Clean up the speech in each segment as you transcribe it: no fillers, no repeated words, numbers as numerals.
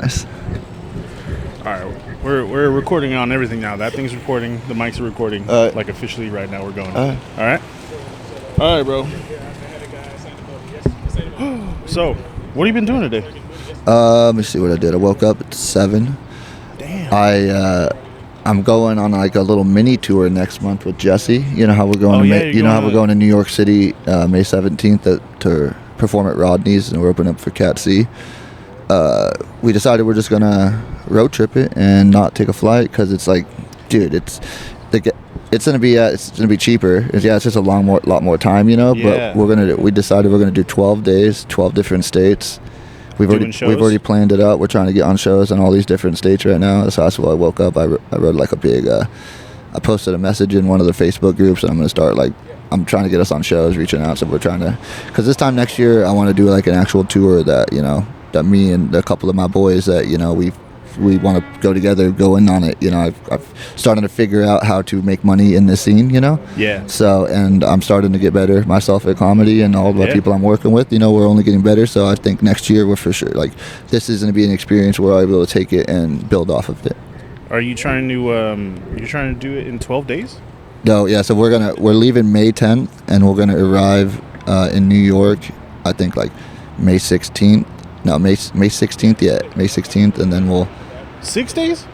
Nice. All right, we're recording on everything now. That thing's recording. The mics are recording. Like officially right now, we're going. All right, bro. So, what have you been doing today? Let me see what I did. I woke up at 7. Damn. I'm going on like a little mini tour next month with Jesse. You know how we're going? We're going to New York City May 17th to perform at Rodney's, and we're opening up for Cat C. We decided we're just gonna road trip it and not take a flight because it's like, dude, it's gonna be cheaper. It's just a lot more time, you know. Yeah. But we decided we're gonna do 12 days, 12 different states. We've already planned it out. We're trying to get on shows in all these different states right now. So that's why I woke up. I wrote like a big. I posted a message in one of the Facebook groups, and I'm gonna start like. I'm trying to get us on shows, reaching out. So we're trying to, because this time next year I want to do like an actual tour that that me and a couple of my boys that we want to go together, go in on it. I've started to figure out how to make money in this scene. Yeah. So, and I'm starting to get better myself at comedy, and all the people I'm working with. We're only getting better. So I think next year we're for sure like this is going to be an experience where I'll be able to take it and build off of it. Are you trying to do it in 12 days? No, yeah. So we're leaving May 10th, and we're gonna arrive in New York. I think like May 16th. No, May 16th. Yeah, May 16th, and then we'll. 6 days?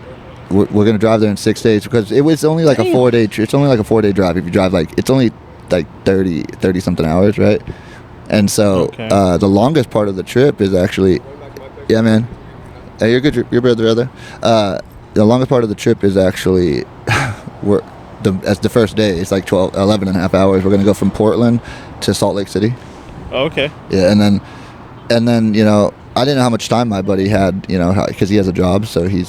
We're gonna drive there in 6 days because it was only like a 4-day. It's only like a 4-day drive. If you drive it's only like 30 something hours, right? And so the longest part of the trip is actually, yeah, man. Hey, you're good. Your brother. The longest part of the trip is actually as the first day. It's like 11 and a half hours. We're gonna go from Portland to Salt Lake City. Oh, okay. Yeah, and then I didn't know how much time my buddy had, because he has a job, so he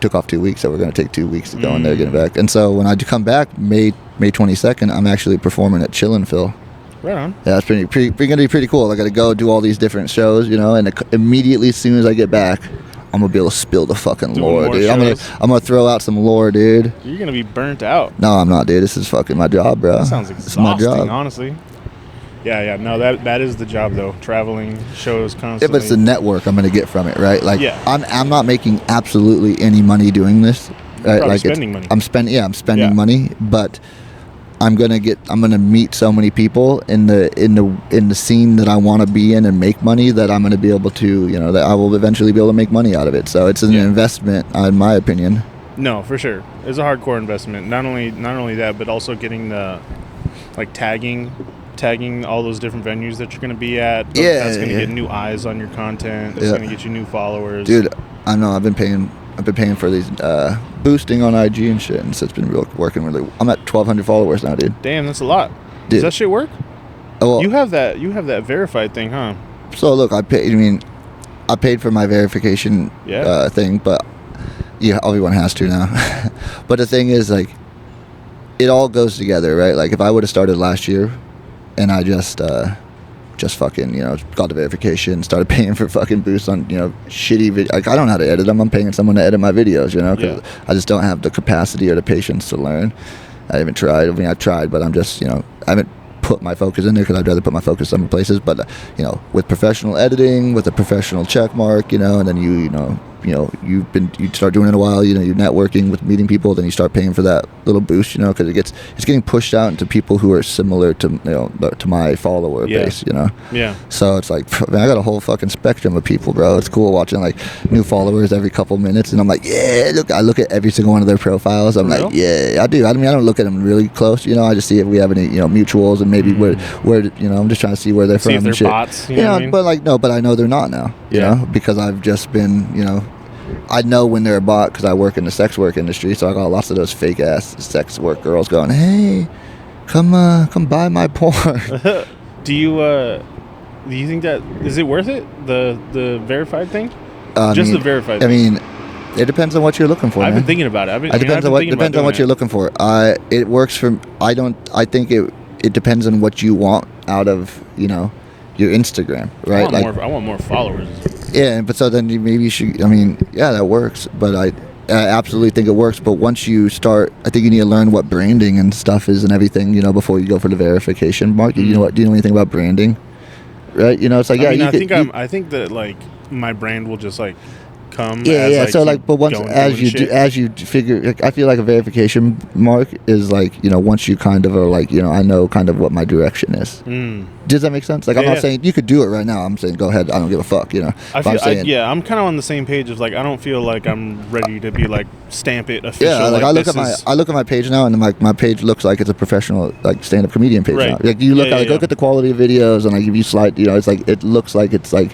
took off 2 weeks, so we're going to take 2 weeks to go in there, get it back. And so when I come back May 22nd, I'm actually performing at Chillin' Phil. Right on. Yeah, it's going to be pretty cool. I got to go do all these different shows, and immediately as soon as I get back, I'm going to be able to spill the fucking lore, dude. I'm going to throw out some lore, dude. You're going to be burnt out. No, I'm not, dude. This is fucking my job, bro. That sounds exhausting, my job. Honestly. Yeah. No, that is the job though. Traveling, shows constantly. Yeah, but it's the network I'm going to get from it, right? Like, yeah. I'm not making absolutely any money doing this. Right? Like spending money. I'm spending money, but I'm gonna meet so many people in the scene that I want to be in and make money that I'm gonna be able to, that I will eventually be able to make money out of it. So it's an investment, in my opinion. No, for sure, it's a hardcore investment. Not only that, but also getting the tagging all those different venues that you're going to be at. That's going to get new eyes on your content. It's going to get you new followers. Dude, I know. I've been paying for these boosting on IG and shit, and so it's been working really. I'm at 1,200 followers now, dude. Damn, that's a lot. Dude. Does that shit work? Oh, well, you have that verified thing, huh? So look, I paid for my verification thing, but everyone has to now. But the thing is, like, it all goes together, right? Like, if I would have started last year, and I just fucking, got the verification, started paying for fucking boosts on, shitty video. Like, I don't know how to edit them. I'm paying someone to edit my videos, because I just don't have the capacity or the patience to learn. I haven't tried. I've tried, but I'm just, I haven't put my focus in there because I'd rather put my focus in other places. But, with professional editing, with a professional check mark, and then you start doing it a while, you're networking with meeting people, then you start paying for that little boost, because it's getting pushed out into people who are similar to to my follower base, Yeah. So it's like, man, I got a whole fucking spectrum of people, bro. It's cool watching like new followers every couple minutes, and I'm like, I look at every single one of their profiles. I'm like, I do. I don't look at them really close, I just see if we have any mutuals, and maybe where I'm just trying to see where they're from. See if they're and shit. bots. You know what I mean? But I know they're not now. You know, because I've just been I know when they're a bot because I work in the sex work industry, so I got lots of those fake ass sex work girls going, "Hey, come buy my porn." Do you think that is it worth it? The verified thing? The verified thing. I mean, it depends on what you're looking for. I've been thinking about it. It depends on what you're looking for. It works for. I think it depends on what you want out of your Instagram, right? I want more followers. Yeah, but so then maybe you should. I mean, yeah, that works. But I absolutely think it works. But once you start, I think you need to learn what branding and stuff is and everything. Before you go for the verification mark. Mm-hmm. Do you know anything about branding? Right? It's like I think that like my brand will just like come. Yeah. So like, but once as you figure, like, I feel like a verification mark is like, you know, once you kind of are like, you know, I know kind of what my direction is. Does that make sense? Like, I'm not saying you could do it right now. I'm saying go ahead. I don't give a fuck. You know. I'm kind of on the same page of like, I don't feel like I'm ready to be like stamp it official. Yeah, like I look at my page now, and my page looks like it's a professional like stand-up comedian page now. Like you look look at the quality of videos, and like if you slide, you know, it's like it looks like it's like,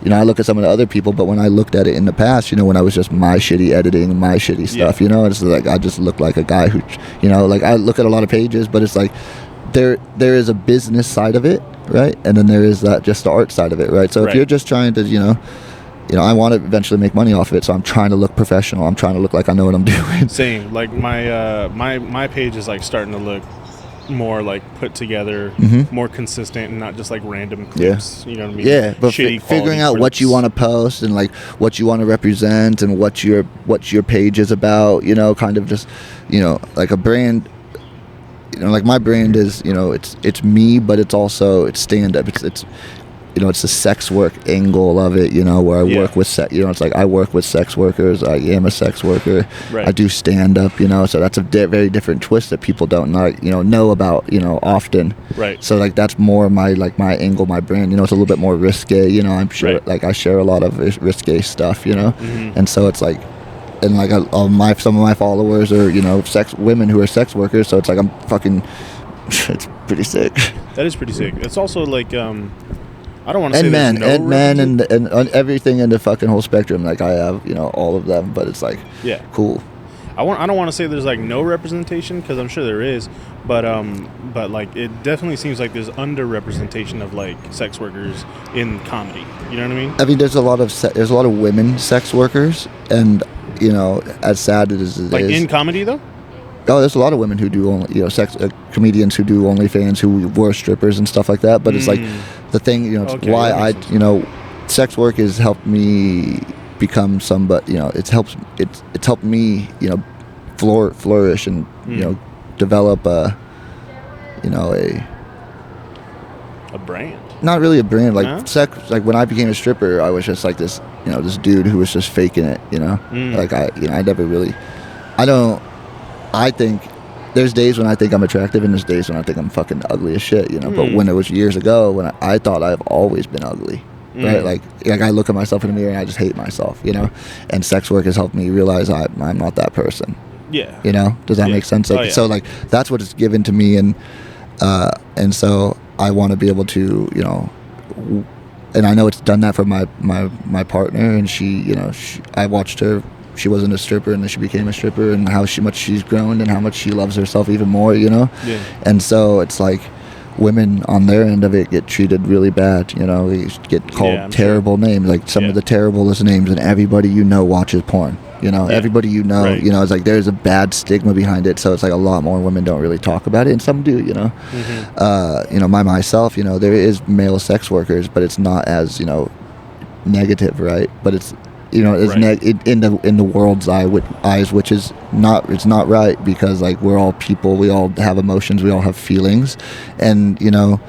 you know, I look at some of the other people, but when I looked at it in the past, you know, when I was just my shitty editing, my shitty stuff, you know, it's like I just look like a guy who, you know, like I look at a lot of pages, but it's like there is a business side of it, right? And then there is that just the art side of it, right? So if you're just trying to, you know, I want to eventually make money off of it, so I'm trying to look professional. I'm trying to look like I know what I'm doing. Same. Like my page is like starting to look more like put together, more consistent, and not just like random clips. You know what I mean? Yeah, but figuring out what you want to post and like what you want to represent and what your page is about. You know, kind of just, you know, like a brand. You know, like my brand is, you know, it's me, but it's also stand up. It's you know, it's the sex work angle of it, you know, where I work with you know, it's like I work with sex workers. I am a sex worker. I do stand up, you know, so that's a very different twist that people don't know about, you know, often. Right. So like that's more my angle, my brand, you know, it's a little bit more risque, you know, I'm sure like I share a lot of risque stuff, you know, and so it's like, and like some of my followers are, you know, women who are sex workers, so it's like I'm fucking, it's pretty sick. That is pretty sick. It's also like, I don't want to say men and everything in the fucking whole spectrum. Like I have, you know, all of them, but it's like cool. I don't want to say there's like no representation, because I'm sure there is, but like it definitely seems like there's underrepresentation of like sex workers in comedy. You know what I mean? I mean, there's a lot of women sex workers, and you know, as sad as it is, like in comedy though. Oh, there's a lot of women who do only, you know, comedians who do OnlyFans, who were strippers and stuff like that. But it's like the thing, you know, why you know, sex work has helped me become somebody, you know, it's helped me, you know, flourish and, you know, develop a brand. Not really a brand, like sex. Like when I became a stripper, I was just like this, you know, this dude who was just faking it, you know. Like I think there's days when I think I'm attractive, and there's days when I think I'm fucking ugly as shit, you know. But when it was years ago, when I thought I've always been ugly, right? Like I look at myself in the mirror and I just hate myself, you know. And sex work has helped me realize I'm not that person. Yeah. You know, does that make sense? Like, so like that's what it's given to me, and so I want to be able to, you know, and I know it's done that for my partner, and she, you know, I watched her. She wasn't a stripper, and then she became a stripper, and how much she's grown, and how much she loves herself even more, you know? Yeah. And so it's like women on their end of it get treated really bad, you know? They get called terrible names, like some of the terriblest names, and everybody you know watches porn, you know? Everybody you know, you know, it's like there's a bad stigma behind it, so it's like a lot more women don't really talk about it, and some do, you know? You know, myself, you know, there is male sex workers, but it's not as, you know, negative, right? But it's, you know, it's in the world's eyes, which is it's not right, because like we're all people, we all have emotions, we all have feelings, and you know,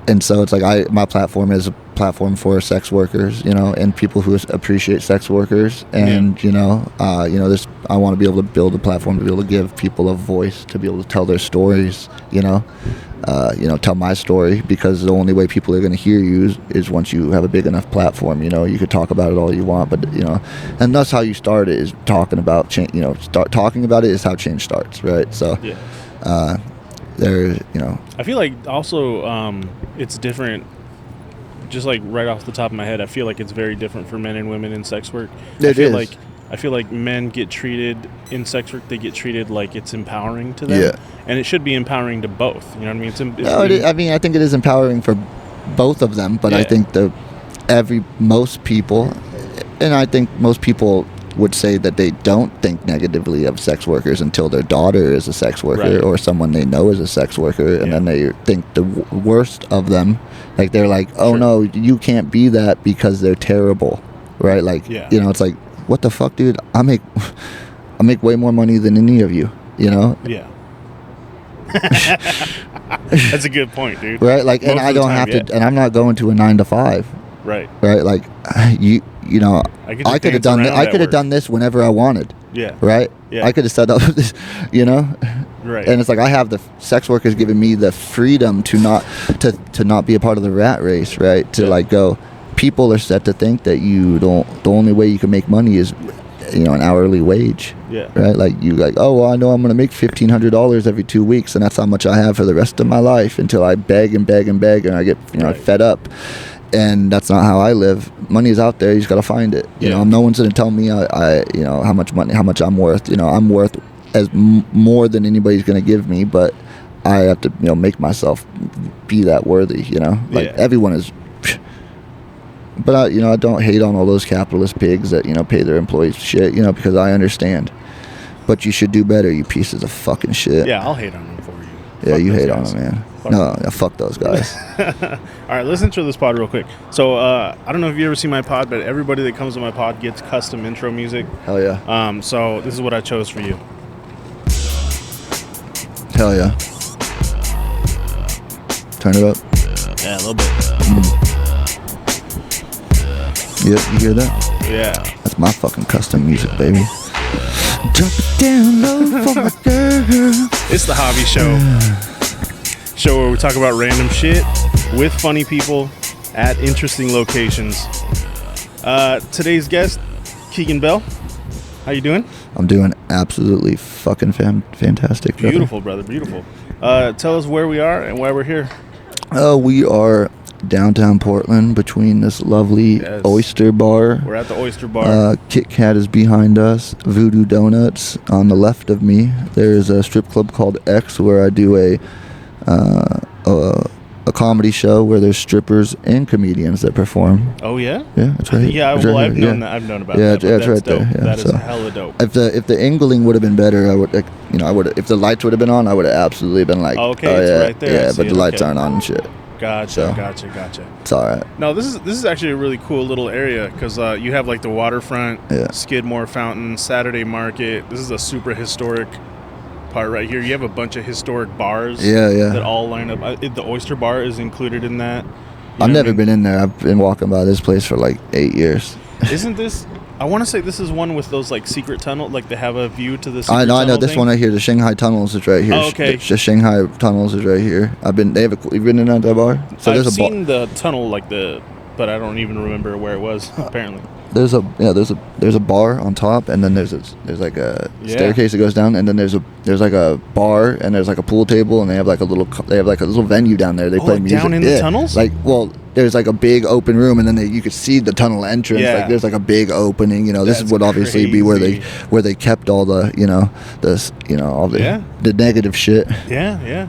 and so it's like my platform is a platform for sex workers, you know, and people who appreciate sex workers, and you know, I want to be able to build a platform to be able to give people a voice, to be able to tell their stories, you know, tell my story, because the only way people are going to hear you is once you have a big enough platform. You know, you could talk about it all you want, but you know, and that's how you start it, is talking about change. You know, talking about it is how change starts, right? So, there, you know, I feel like also it's different. Just like right off the top of my head, I feel like it's very different for men and women in sex work. I feel like men get treated in sex work, they get treated like it's empowering to them. Yeah. And it should be empowering to both. You know what I mean? I mean, I think it is empowering for both of them, but I think most people would say that they don't think negatively of sex workers until their daughter is a sex worker or someone they know is a sex worker, and then they think the worst of them. Like they're like, oh no, you can't be that because they're terrible, right? Like, you know, it's like, what the fuck, dude? I make way more money than any of you, you know? Yeah. That's a good point, dude. Right? Like, and I don't have to, and I'm not going to a 9 to 5. Right. Right? Like, you know, I could have done this whenever I wanted. Yeah. Right? Yeah. I could have set up this, you know? Right. And it's like I have the sex work has given me the freedom to not be a part of the rat race, right? To like go, people are set to think that the only way you can make money is, you know, an hourly wage. Yeah. Right? Like you like, oh, well, I know I'm going to make $1,500 every 2 weeks, and that's how much I have for the rest of my life until I beg and beg and beg, and I get, you know, fed up. And that's not how I live. Money is out there. You just got to find it. You know, no one's going to tell me you know, how much money, how much I'm worth. You know, I'm worth as more than anybody's going to give me, but I have to, you know, make myself be that worthy, you know? Like everyone is. But you know, I don't hate on all those capitalist pigs that, you know, pay their employees shit, you know, because I understand. But you should do better, you pieces of fucking shit. Yeah, I'll hate on them for you. Yeah, you hate on them, man. Fuck those guys. All right, let's intro this pod real quick. So, I don't know if you ever see my pod, but everybody that comes to my pod gets custom intro music. Hell yeah. So this is what I chose for you. Hell yeah. Turn it up. Yeah, a little bit. Yep, you hear that? Yeah. That's my fucking custom music, baby. Drop it down low for my girl. It's the Hobby Show. Show where we talk about random shit with funny people at interesting locations. Today's guest, Keegan Bell. How you doing? I'm doing absolutely fucking fantastic, brother. Beautiful, brother. Beautiful. Tell us where we are and why we're here. We are downtown Portland between this lovely Oyster bar. We're at the Oyster bar. Kit Kat is behind us. Voodoo Donuts on the left of me. There's a strip club called X where I do a comedy show where there's strippers and comedians that perform. Oh yeah? Yeah, that's right. Yeah, that's well, right I've known that. I've known about that. Yeah, it's right dope. there. Yeah, that is hella dope. If the angling would have been better, I would, you know, if the lights would have been on, I would have absolutely been like, okay, it's right there. Yeah, but the lights aren't on and shit. Gotcha. It's all right. No, this is actually a really cool little area because you have like the waterfront, Skidmore Fountain, Saturday Market. This is a super historic part right here. You have a bunch of historic bars. That all line up. The Oyster Bar is included in that. I've never been in there. I've been walking by this place for like 8 years. Isn't this? I want to say this is one with those like secret tunnel, like they have a view to the secret I know this one right here. The Shanghai Tunnels is right here. Oh, okay. The Shanghai Tunnels is right here. You've been in that bar? So I've seen the tunnel but I don't even remember where it was. Apparently. There's a bar on top, and then there's like a staircase that goes down, and then there's like a bar, and there's like a pool table, and they have like a little venue down there. They play music down in the tunnels. There's like a big open room, and then you could see the tunnel entrance. Yeah. Like there's like a big opening. You know, this would obviously be where they kept all the all the negative shit. Yeah.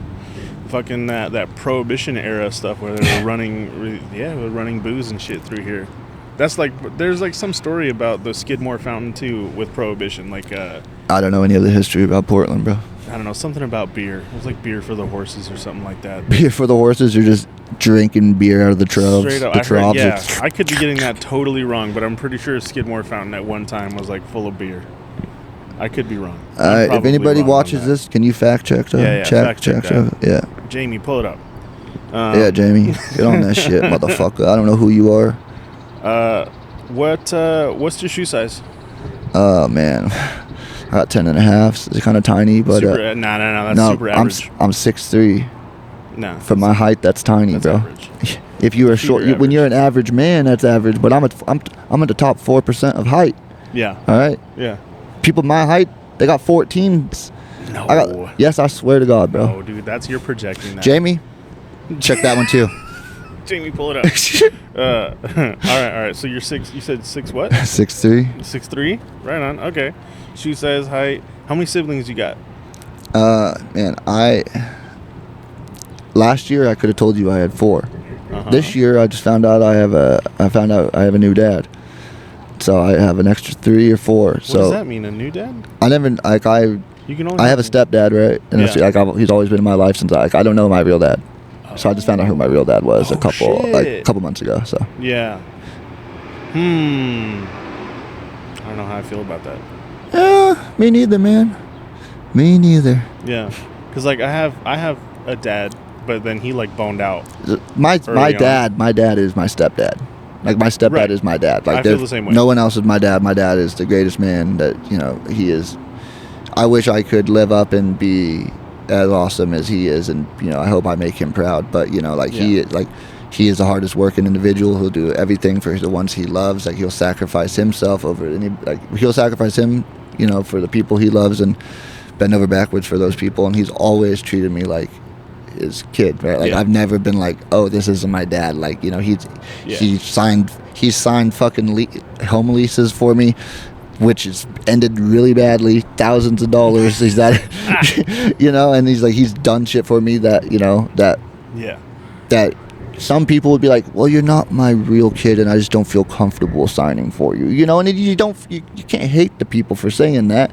Fucking that Prohibition era stuff where they were running booze and shit through here. That's there's like some story about the Skidmore Fountain too with Prohibition. I don't know any of the history about Portland, bro. I don't know, something about beer. It was like beer for the horses or something like that. Beer for the horses? You're just drinking beer out of the troughs. Straight up. I could be getting that totally wrong, but I'm pretty sure Skidmore Fountain at one time was like full of beer. I could be wrong. If anybody watches this, can you fact check? Fact check that. Yeah. Jamie, pull it up. Yeah, Jamie, get on that shit, motherfucker. I don't know who you are. What's your shoe size? Man, I got 10.5. It's kind of tiny, but no, that's super average. I'm 6'3". No, for my height, that's tiny, that's bro. Average. If you are short, when you're an average man, that's average. But I'm at the top 4% of height. Yeah. All right. Yeah. People my height, they got 14s. No. Yes, I swear to God, bro. No, dude, that's you're projecting that. Jamie, check that one too. Jamie, pull it up. All right. So you're 6. You said 6 what? 6'3". 6'3". Right on. Okay. Shoe size, height. How many siblings you got? Man, last year I could have told you I had 4. Uh-huh. This year I just found out I have a new dad. So I have an extra 3 or 4. What does that mean? A new dad? I never I have a stepdad, right? And he's always been in my life since I don't know my real dad. So I just found out who my real dad was a couple months ago. So yeah. I don't know how I feel about that. Yeah, me neither, man. Me neither. Yeah, because I have a dad, but then he boned out. My dad is my stepdad. Like, my stepdad is my dad. Like, I feel the same way. No one else is my dad. My dad is the greatest man that, he is. I wish I could live up and be as awesome as he is, and, I hope I make him proud. But, he is the hardest working individual. He'll do everything for the ones he loves. Like, he'll sacrifice himself he'll sacrifice him, for the people he loves, and bend over backwards for those people. And he's always treated me like his kid, right? Like, I've never been like, oh, this isn't my dad. Like, he signed fucking home leases for me, which has ended really badly, thousands of dollars. He's that, and he's done shit for me that, that some people would be like, well, you're not my real kid, and I just don't feel comfortable signing for you, and you can't hate the people for saying that,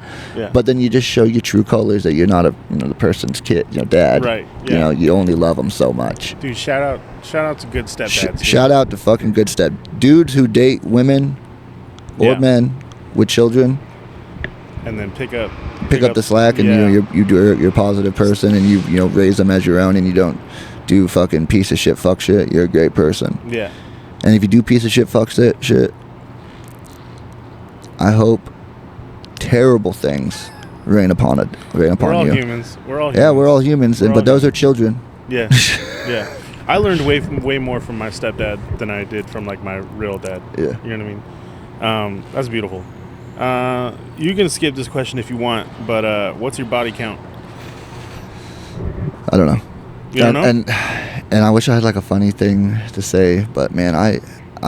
but then you just show your true colors that you're not the person's kid, dad, right? You only love them so much. Dude, shout out to good stepdads. Shout out to fucking good dudes who date women or men with children, and then pick up the slack, and you're a positive person, and you raise them as your own, and you don't do fucking piece of shit fuck shit. You're a great person. Yeah. And if you do piece of shit fuck shit, I hope terrible things rain upon you. We're all humans. Yeah, we're all humans, but those are children. Yeah. Yeah. I learned way more from my stepdad than I did from, like, my real dad. Yeah. You know what I mean? That's beautiful. You can skip this question if you want, but what's your body count? I don't know. You don't know? And I wish I had, like, a funny thing to say, but man, I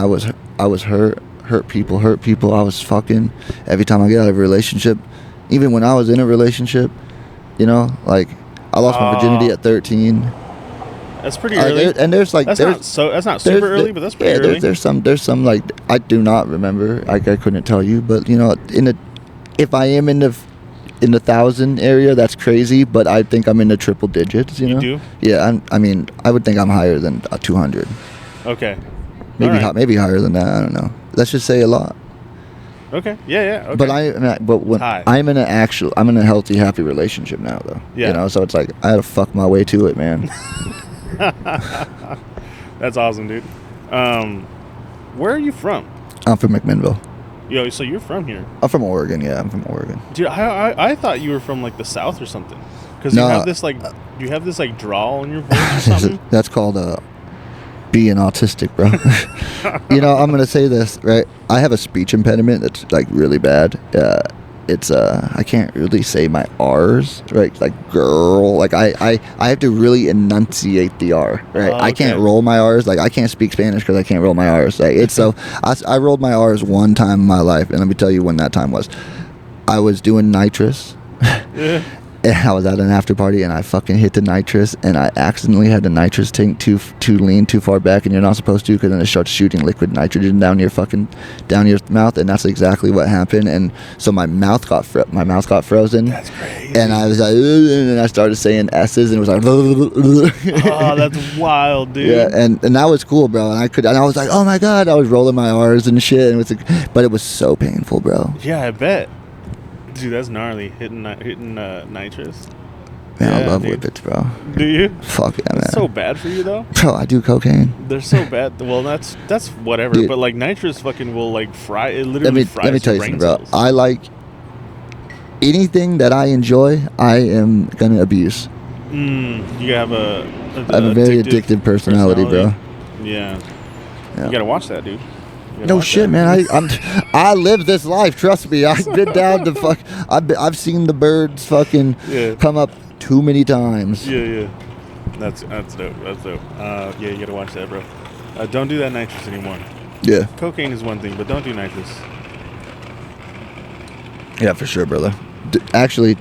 was hurt people. I was fucking every time I get out of a relationship, even when I was in a relationship, like, I lost my virginity at 13. That's pretty early. That's not super early, but that's pretty early. There's some like, I do not remember. Like, I couldn't tell you, but if I am in the 1,000 area, that's crazy. But I think I'm in the triple digits. You do? Yeah. I would think I'm higher than 200. Okay. Maybe higher than that. I don't know. Let's just say a lot. Okay. Yeah. Okay. But I'm in a healthy, happy relationship now, though. Yeah. So it's like, I had to fuck my way to it, man. That's awesome, dude. Where are you from? I'm from McMinnville. Yo, so you're from here? I'm from Oregon. Yeah, I'm from Oregon. Dude, I thought you were from, like, the South or something. Because you have this like drawl in your voice or something. That's called being autistic, bro. I'm gonna say this, right? I have a speech impediment that's, like, really bad. It's I can't really say my R's, right? Like, girl, like, I have to really enunciate the R, right? I can't roll my R's. Like, I can't speak Spanish because I can't roll my R's. Like, it's so I rolled my R's one time in my life, and let me tell you when that time was. I was doing nitrous. Yeah. And I was at an after party, and I fucking hit the nitrous, and I accidentally had the nitrous tank too lean, too far back, and you're not supposed to, because then it starts shooting liquid nitrogen down your mouth, and that's exactly what happened. And so my mouth got frozen. That's crazy. And I was like, and I started saying S's, and it was like, oh, that's wild, dude. Yeah, and that was cool, bro. And I was like, oh my god, I was rolling my R's and shit, and but it was so painful, bro. Yeah, I bet. Dude, that's gnarly. Hitting nitrous. Man, I love whippets, bro. Do you? Fuck yeah, man. It's so bad for you, though? Bro, I do cocaine. They're so bad. Well, that's whatever. Dude, but, like, nitrous fucking will, like, fry. It literally fries your brain cells. Let me tell you something, bro. I like anything that I enjoy, I am going to abuse. You have I have a very addictive personality, bro. Yeah. You got to watch that, dude. No shit, man. I live this life. Trust me. I've been down to fuck. I've seen the birds fucking come up too many times. Yeah. That's dope. That's dope. Yeah, you gotta watch that, bro. Don't do that nitrous anymore. Yeah. Cocaine is one thing, but don't do nitrous. Yeah, for sure, brother. Actually,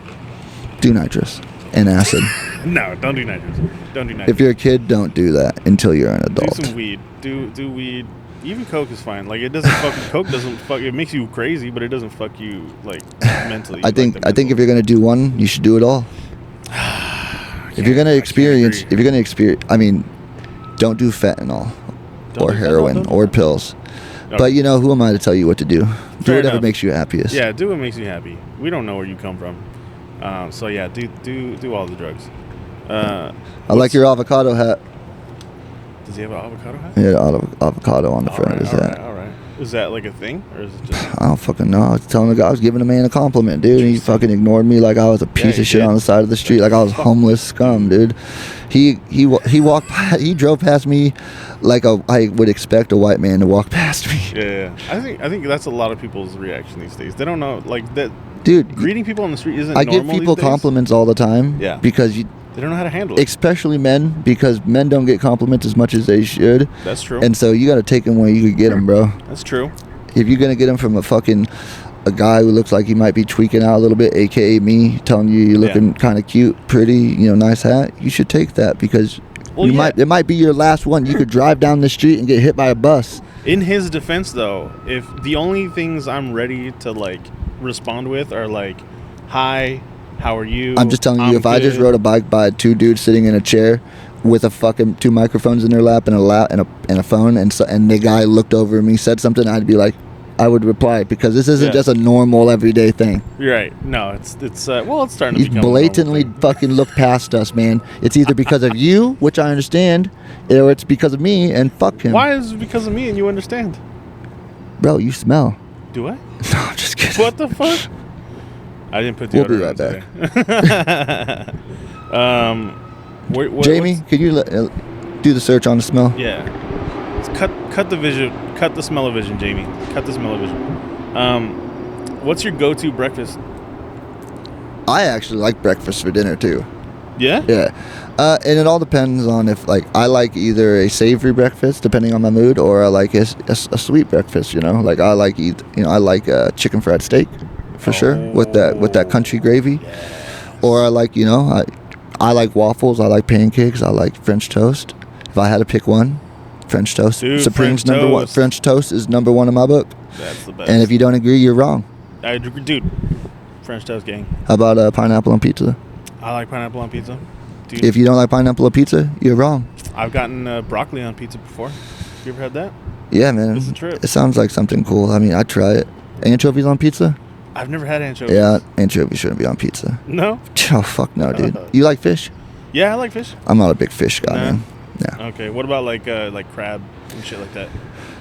do nitrous and acid. No, don't do nitrous. Don't do nitrous. If you're a kid, don't do that until you're an adult. Do some weed. Do weed. Even coke is fine. Like, it doesn't coke doesn't fuck. It makes you crazy, but it doesn't fuck you, like, mentally. I think if you're gonna do one, you should do it all. If you're gonna experience, I mean, don't do fentanyl or heroin or pills. Okay. But who am I to tell you what to do? Do whatever makes you happiest. Yeah, do what makes you happy. We don't know where you come from, so yeah, do all the drugs. I like your avocado hat. Does he have an avocado hat? He had avocado on the front of his hat. All right. Is that like a thing, or is it just? I don't fucking know. I was telling the guy, I was giving a man a compliment, dude. And he fucking ignored me like I was a piece of shit on the side of the street, like I was homeless scum, dude. He drove past me like I would expect a white man to walk past me. Yeah. I think that's a lot of people's reaction these days. They don't know, like that. Dude, greeting people on the street isn't. I give people compliments all the time. Yeah. Because they don't know how to handle it. Especially men, because men don't get compliments as much as they should. That's true. And so you got to take them where you could get them, bro. That's true. If you're going to get them from a guy who looks like he might be tweaking out a little bit, a.k.a. me, telling you you're looking kind of cute, pretty, nice hat, you should take that because it might be your last one. You could drive down the street and get hit by a bus. In his defense, though, if the only things I'm ready to, like, respond with are, like, hi, how are you? I'm just telling you, if I just rode a bike by two dudes sitting in a chair with a fucking two microphones in their lap and a phone, and the guy looked over at me, said something, I'd be like, I would reply, because this isn't just a normal everyday thing. You're right. No, it's starting to become. You blatantly fucking look past us, man. It's either because of you, which I understand, or it's because of me, and fuck him. Why is it because of me and you understand? Bro, you smell. Do I? No, I'm just kidding. What the fuck? I didn't put the We'll be right back. Jamie, could you do the search on the smell? Yeah. Cut the vision. Cut the smell of vision, Jamie. Cut the smell of vision. What's your go-to breakfast? I actually like breakfast for dinner too. Yeah? Yeah. And it all depends on if, like, I like either a savory breakfast, depending on my mood, or I like a sweet breakfast, Like, I like chicken fried steak, for sure, with that country gravy. Yes. Or I like, I like waffles, I like pancakes, I like French toast. If I had to pick one, French toast. Dude, Supreme's French number one. toast. French toast is number one in my book. That's the best. And if you don't agree, you're wrong. I agree, dude. French toast gang. How about pineapple on pizza? I like pineapple on pizza. Dude, if you don't like pineapple on pizza, you're wrong. I've gotten broccoli on pizza before. You ever had that? Yeah, man. It's a trip. It sounds like something cool. I mean, I'd try it. Anchovies on pizza? I've never had anchovies. Yeah, anchovies shouldn't be on pizza. No? Oh, fuck no, dude. You like fish? Yeah, I like fish. I'm not a big fish guy, man. Yeah. Okay, what about like crab and shit like that?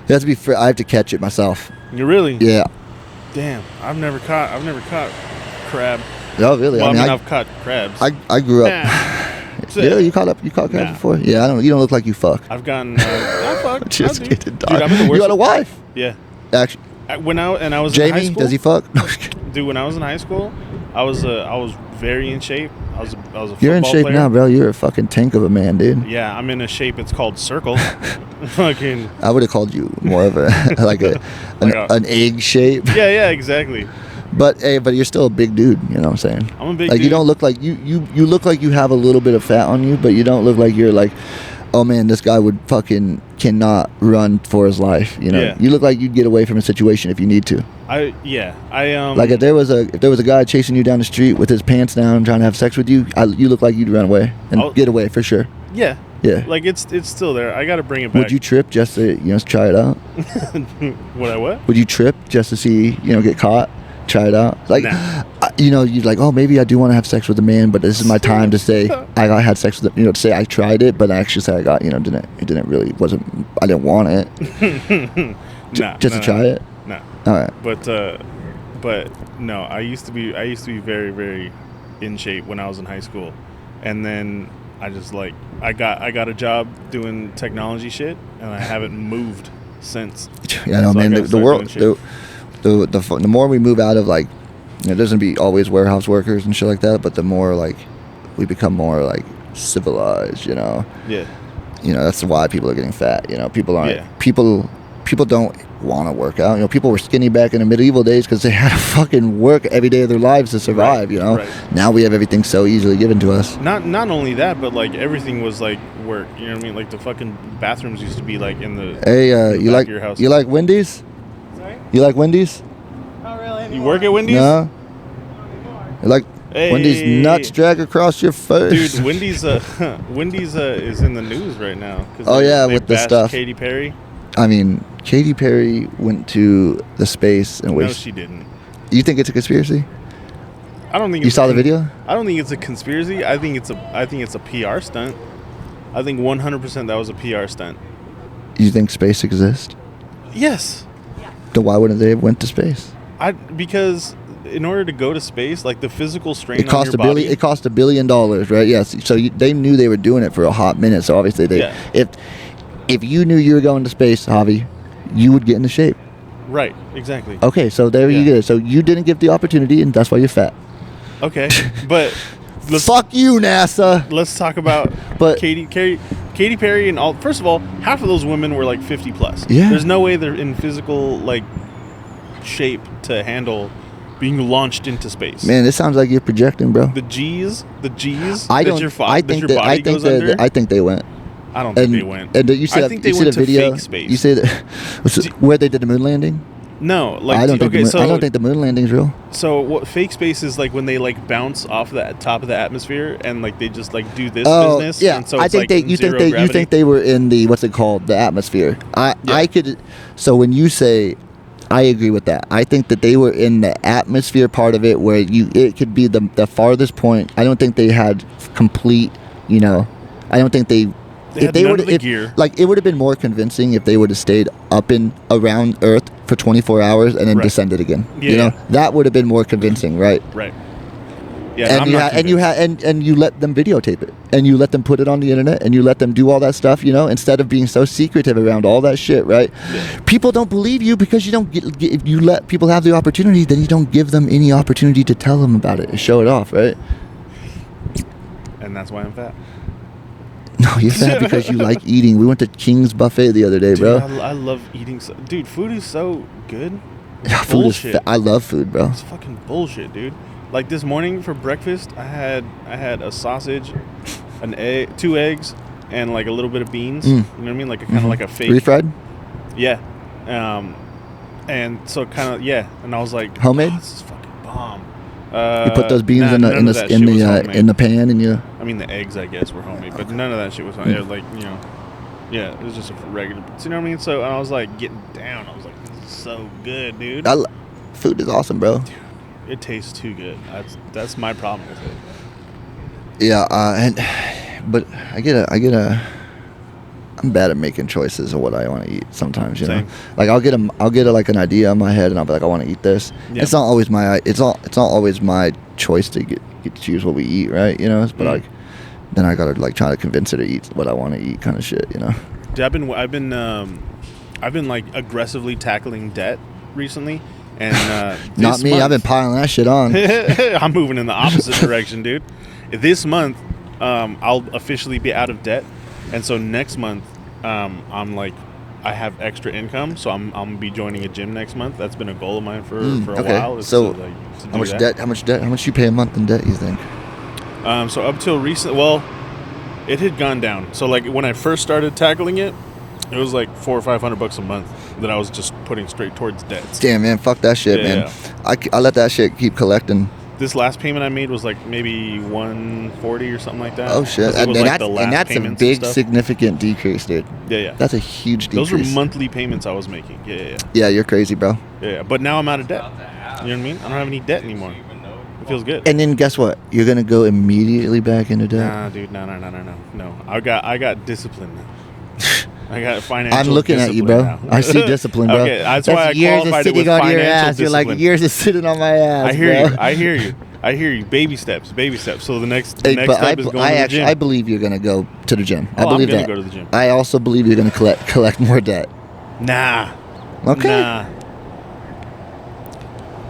It has to be I have to catch it myself. You really? Yeah. Damn, I've never caught crab. Oh, really? Well, I've caught crabs. I grew up. Yeah, you caught crabs before? Yeah, you don't look like you fuck. I've gotten I fuck. Just kidding, dog. Dude, I'm in the worst. You got a wife? Yeah. Actually. When I was Jamie, in high school. Does he fuck? No. Dude, when I was in high school, I was very in shape. I was a football You're in shape player. now, bro. You're a fucking tank of a man, dude. Yeah, I'm in a shape. It's called circle. Fucking. I would have called you more of a an egg shape. Yeah, exactly. But you're still a big dude. You know what I'm saying? I'm a big dude. Dude. You don't look like you look like you have a little bit of fat on you, but you don't look like you're like, oh man, this guy would fucking cannot run for his life. You look like you'd get away from a situation if you need to. Like if there was a guy chasing you down the street with his pants down trying to have sex with you, you look like you'd run away and get away for sure. Yeah. Yeah. Like it's still there. I got to bring it back. Would you trip just to try it out? Would I what? Would you trip just to see get caught? Try it out. Like, nah. You're like, oh, maybe I do want to have sex with a man, but this is my time to say I had sex with him. To say I tried it, but I actually say I got, I didn't want it. Just to try it. No. All right. But no, I used to be very, very in shape when I was in high school, and then I just I got a job doing technology shit, and I haven't moved since. Yeah, no, man. The world. The more we move out of it doesn't be always warehouse workers and shit like that, but the more we become more civilized, Yeah. That's why people are getting fat. People aren't. Yeah. People don't want to work out. People were skinny back in the medieval days because they had to fucking work every day of their lives to survive. Right. Now we have everything so easily given to us. Not only that, but everything was work. You know what I mean? The fucking bathrooms used to be in the. Hey, you like your house. You like Wendy's? Sorry? You like Wendy's? Not really anymore. You work at Wendy's? No. You like Wendy's nuts drag across your face? Dude, Wendy's is in the news right now. Oh yeah, with the stuff. Katy Perry. I mean, Katy Perry went to the space and No, she didn't. You think it's a conspiracy? I don't think you saw the video. I don't think it's a conspiracy. I think it's a PR stunt. I think 100% that was a PR stunt. You think space exists? Yes. Then why wouldn't they have went to space? Because in order to go to space, like the physical strain it cost on your body. It cost $1 billion, right? Yes. So they knew they were doing it for a hot minute. So obviously if you knew you were going to space, Javi, you would get into shape. Right. Exactly. Okay. So there you go. So you didn't give the opportunity, and that's why you're fat. Okay. But fuck you, NASA. Let's talk about Katy Perry and all. First of all, half of those women were like 50 plus. Yeah. There's no way they're in physical like shape to handle being launched into space. Man, this sounds like you're projecting, bro. The G's. I think they went. I don't think they went. And you said I think they went to video. fake space. You say that where they did the moon landing. No, like I don't think the moon landing's real. So what fake space is like when they like bounce off the top of the atmosphere and like they just like do this business. Yeah, and so I think you think they were in the what's it called, the atmosphere. I could. So when you say, I agree with that. I think that they were in the atmosphere part of it where it could be the farthest point. I don't think they had complete. I don't think they. If they would, gear. Like it would have been more convincing if they would have stayed up in around Earth for 24 hours and then descended again. Yeah, that would have been more convincing, right? Right. Yeah, and you let them videotape it, and you let them put it on the internet, and you let them do all that stuff. Instead of being so secretive around all that shit, right? Yeah. People don't believe you because you don't if you let people have the opportunity, then you don't give them any opportunity to tell them about it and show it off, right? And that's why I'm fat. No, you're fat because you like eating. We went to King's Buffet the other day, bro. I love eating. Dude, food is so good. Food is I love food, bro. It's fucking bullshit, dude. Like this morning for breakfast, I had a sausage, an egg, 2 eggs, and like a little bit of beans. You know what I mean? Like a kind of like a fake refried. Yeah. And so kind of and I was like, homemade. Oh, this is fucking bomb. You put those beans in the pan, and you. I mean, the eggs, I guess, were homemade, but none of that shit was homemade. Like it was just a regular. You know what I mean? So I was like getting down. I was like, this is so good, dude. Food is awesome, bro. Dude, it tastes too good. That's my problem with it. Yeah, but I get a. I'm bad at making choices of what I want to eat sometimes, Same. Like I'll get like an idea in my head, and I'll be like, I want to eat this. Yeah. It's not always my choice to get to choose what we eat, right? But like then I gotta like try to convince her to eat what I want to eat, kind of shit, Dude, I've been like aggressively tackling debt recently, and not me. I've been piling that shit on. I'm moving in the opposite direction, dude. This month, I'll officially be out of debt. And so next month, I'm like, I have extra income, so I'm gonna be joining a gym next month. That's been a goal of mine for a while. So how much debt? How much you pay a month in debt? You think? So up till recent, it had gone down. So like when I first started tackling it, it was like $400 or $500 a month that I was just putting straight towards debts. Damn, man, fuck that shit, man. Yeah. I let that shit keep collecting. This last payment I made was like maybe $140 or something like that. Oh shit! And that's a big, significant decrease, dude. Yeah. That's a huge decrease. Those were monthly payments I was making. Yeah. Yeah, you're crazy, bro. Yeah, but now I'm out of debt. You know what I mean? I don't have any debt anymore. It feels good. And then guess what? You're gonna go immediately back into debt. Nah, dude. No. I got discipline now. I got financial. I'm looking at you, bro. Now. I see discipline, bro. Okay, that's why I years qualified of sitting it with on your ass. discipline. You're like years of sitting on my ass. I hear you. Baby steps. So the next step is going to the gym. I believe you're gonna go to the gym. I I'm believe gonna that. go to the gym. I also believe you're gonna collect more debt. Nah. Okay. Nah.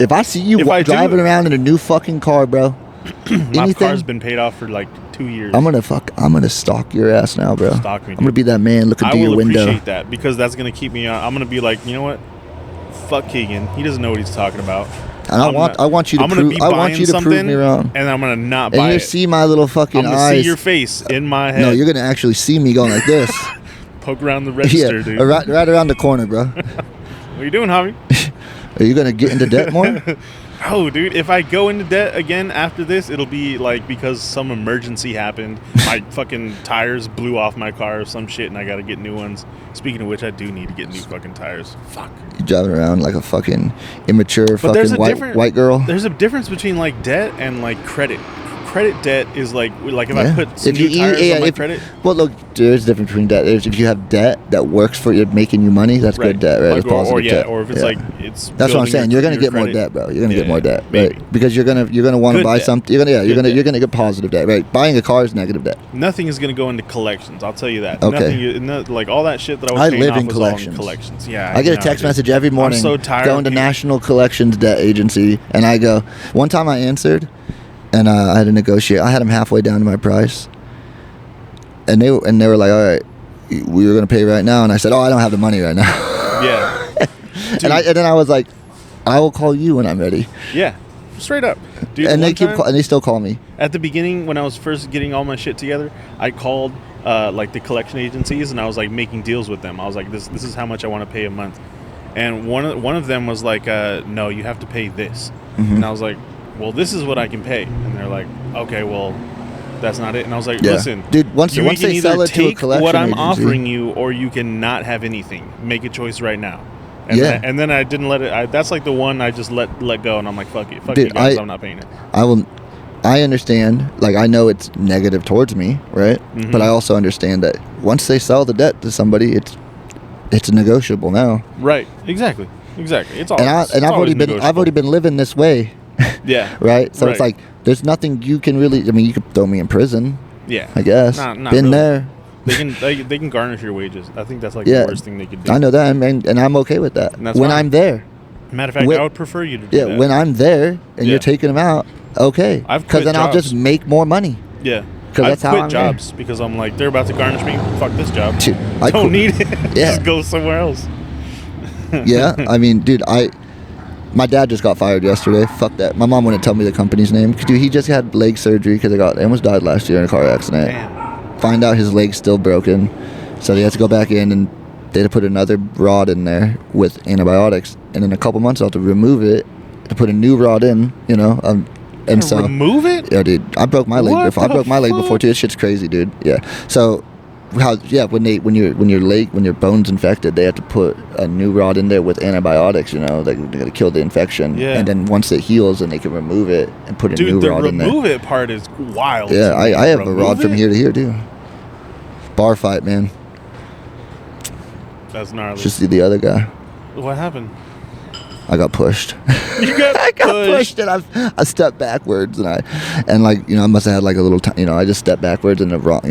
If I see you driving around in a new fucking car, bro. My car's been paid off for like 2 years. I'm gonna stalk your ass now, bro. Stalk me, dude. I'm gonna be that man looking through your window. I will appreciate that because that's gonna keep me on. I'm gonna be like, you know what? Fuck Keegan. He doesn't know what he's talking about. And I want you to prove me wrong. And I'm gonna not buy it. And you see my little fucking eyes. I'm gonna see your face in my head. No, you're gonna actually see me going like this. Poke around the register, dude. Right around the corner, bro. What are you doing, Javi? Are you gonna get into debt more? Oh, dude, if I go into debt again after this, it'll be like because some emergency happened. My fucking tires blew off my car or some shit, and I gotta get new ones. Speaking of which, I do need to get new fucking tires. Fuck. You're driving around like a fucking immature fucking white girl. There's a difference between like debt and like credit credit debt is like if I put some new tires on my credit. Well, look, there's a difference between debt. If you have debt that works for you, making you money, that's good debt, right? Like, it's positive debt. Or if it's like it's. That's what I'm saying. You're gonna get more debt, bro. You're gonna get more debt, right? Because you're gonna want to buy something. You're gonna get positive debt, right? Buying a car is negative debt. Nothing is gonna go into collections. I'll tell you that. Okay. Like all that shit that I was paying off was all in collections. Yeah. I get a text message every morning. I'm so tired. Going to National Collections Debt Agency, and I go. One time I answered, and I had to negotiate. I had them halfway down to my price, and they were like, "All right, we were gonna pay right now," and I said, "Oh, I don't have the money right now." Yeah. and then I was like, "I will call you when I'm ready." Yeah. Straight up, dude. And they still call me. At the beginning, when I was first getting all my shit together, I called like the collection agencies, and I was like making deals with them. I was like, this is how much I want to pay a month, and one of them was like, no, you have to pay this, and I was like, well, this is what I can pay, and they're like, okay, well, that's not it, and I was like, listen, dude, once they sell it to a collection what I'm agency, offering you, or you can not have anything. Make a choice right now. And then I didn't let it. That's like the one I just let go, and I'm like, fuck it, dude, you guys, I'm not paying it. I understand. Like, I know it's negative towards me, right? Mm-hmm. But I also understand that once they sell the debt to somebody, it's negotiable now. Right. Exactly. It's all. And I've already been living this way. Yeah. Right. So it's like there's nothing you can really. I mean, you could throw me in prison. Yeah. I guess. Not been really. There. They can garnish your wages. I think that's like the worst thing they could do. I know that, and I'm okay with that. When I'm there. Matter of fact, I would prefer you to do that. Yeah, when I'm there and you're taking them out, okay. Because then I'll just make more money. Yeah. Because that's how I'm jobs there. Because I'm like, they're about to garnish me. Fuck this job. Dude, I don't need it. Yeah. Just go somewhere else. Yeah, I mean, dude, my dad just got fired yesterday. Fuck that. My mom wouldn't tell me the company's name. Dude, he just had leg surgery because he almost died last year in a car accident. Damn. Find out his leg's still broken, so they had to go back in and they had to put another rod in there with antibiotics, and in a couple months I'll have to remove it to put a new rod in. And so remove it. Yeah, dude, I broke my leg before. I broke my leg before too. This shit's crazy, dude. Yeah. So. When your bone's infected, they have to put a new rod in there with antibiotics. They're gonna kill the infection. Yeah. And then once it heals, then they can remove it and put a new rod in there. The remove it part is wild. Yeah, I have a rod from here to here too. Bar fight, man. That's gnarly. Just the other guy. What happened? I got pushed. You got I got pushed, and I stepped backwards, and I must have had like a little time. I just stepped backwards, and the wrong,